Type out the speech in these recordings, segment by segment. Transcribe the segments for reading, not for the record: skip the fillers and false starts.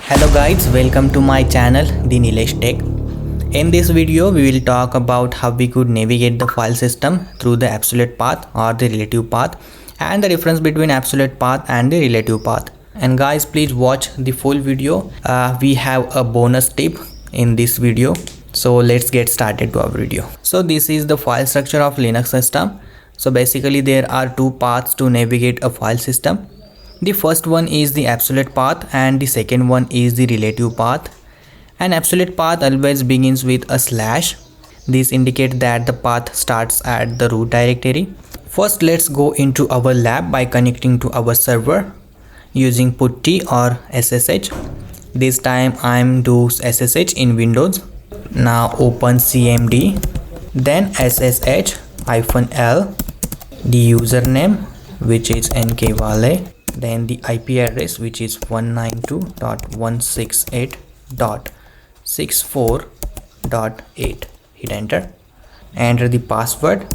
Hello guys, welcome to my channel The Nilesh Tech. In this video we will talk about how we could navigate the file system through the absolute path or the relative path and the difference between absolute path and the relative path. And guys, please watch the full video. We have a bonus tip in this video. So let's get started to our video. So this is the file structure of Linux system. So basically there are two paths to navigate a file system. The first one is the absolute path and the second one is the relative path. An absolute path always begins with a slash. This indicates that the path starts at the root directory. First, let's go into our lab by connecting to our server using putty or SSH. This time I'm doing SSH in Windows. Now open CMD, then SSH-L, the username which is nkvale, then the IP address which is 192.168.64.8. hit enter the password.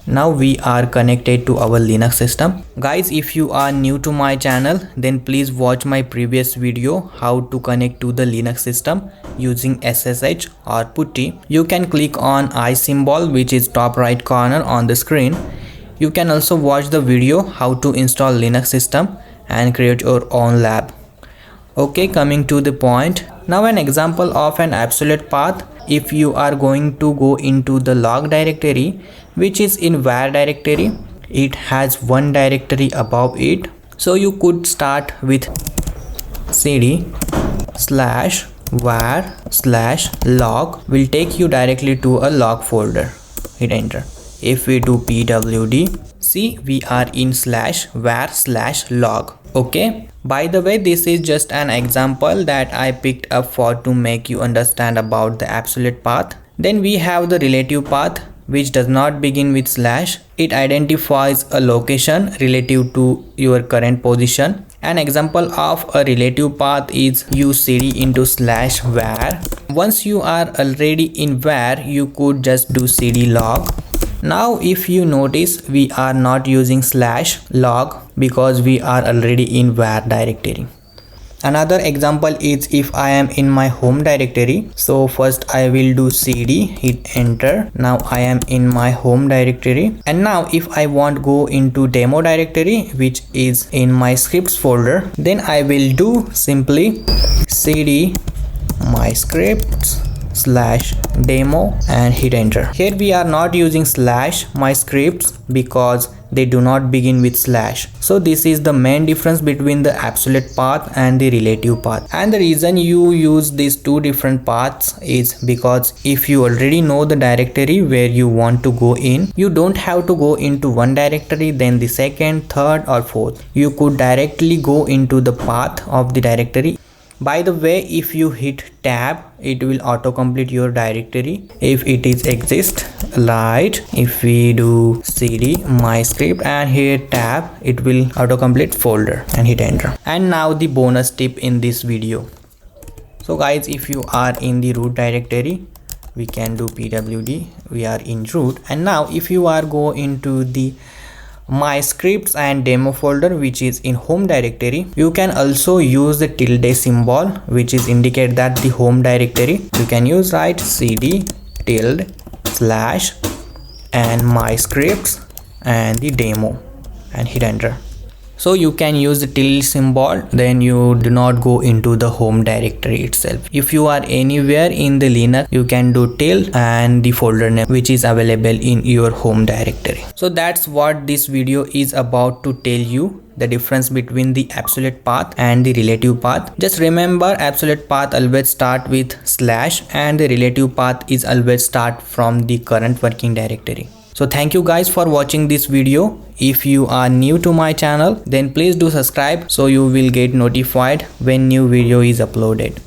Now we are connected to our Linux system. Guys, if you are new to my channel, then please watch my previous video how to connect to the Linux system using SSH or putty. You can click on I symbol which is top right corner on the screen. You can also watch the video how to install Linux system and create your own lab. Okay, coming to the point. Now an example of an absolute path. If you are going to go into the log directory which is in var directory, it has one directory above it. So you could start with cd/var/log will take you directly to a log folder. Hit enter. If we do pwd, see we are in /var/log. Okay, by the way, this is just an example that I picked up for to make you understand about the absolute path. Then we have the relative path which does not begin with slash. It identifies a location relative to your current position. An example of a relative path is you cd into /var. Once you are already in var, you could just do cd log. Now if you notice, we are not using /log because we are already in var directory. Another example is if I am in my home directory. So first I will do cd, hit enter. Now I am in my home directory. And now if I want go into demo directory which is in my scripts folder, then I will do simply cd my scripts/demo and hit enter. Here we are not using /my scripts because they do not begin with slash. So this is the main difference between the absolute path and the relative path. And the reason you use these two different paths is because if you already know the directory where you want to go in, you don't have to go into one directory then the second, third or fourth. You could directly go into the path of the directory. By the way, if you hit tab, it will autocomplete your directory if it is exist. Right, if we do cd my script and hit tab, it will autocomplete folder and hit enter. And now the bonus tip in this video. So guys, if you are in the root directory, we can do pwd, we are in root. And now if you are go into the my scripts and demo folder which is in home directory, you can also use the tilde symbol which is indicate that the home directory. You can use right cd tilde slash and my scripts and the demo and hit enter. So you can use the tilde symbol, then you do not go into the home directory itself. If you are anywhere in the Linux, you can do tilde and the folder name which is available in your home directory. So that's what this video is about to tell you, the difference between the absolute path and the relative path. Just remember, absolute path always start with slash and the relative path is always start from the current working directory. So thank you guys for watching this video. If you are new to my channel, then please do subscribe so you will get notified when new video is uploaded.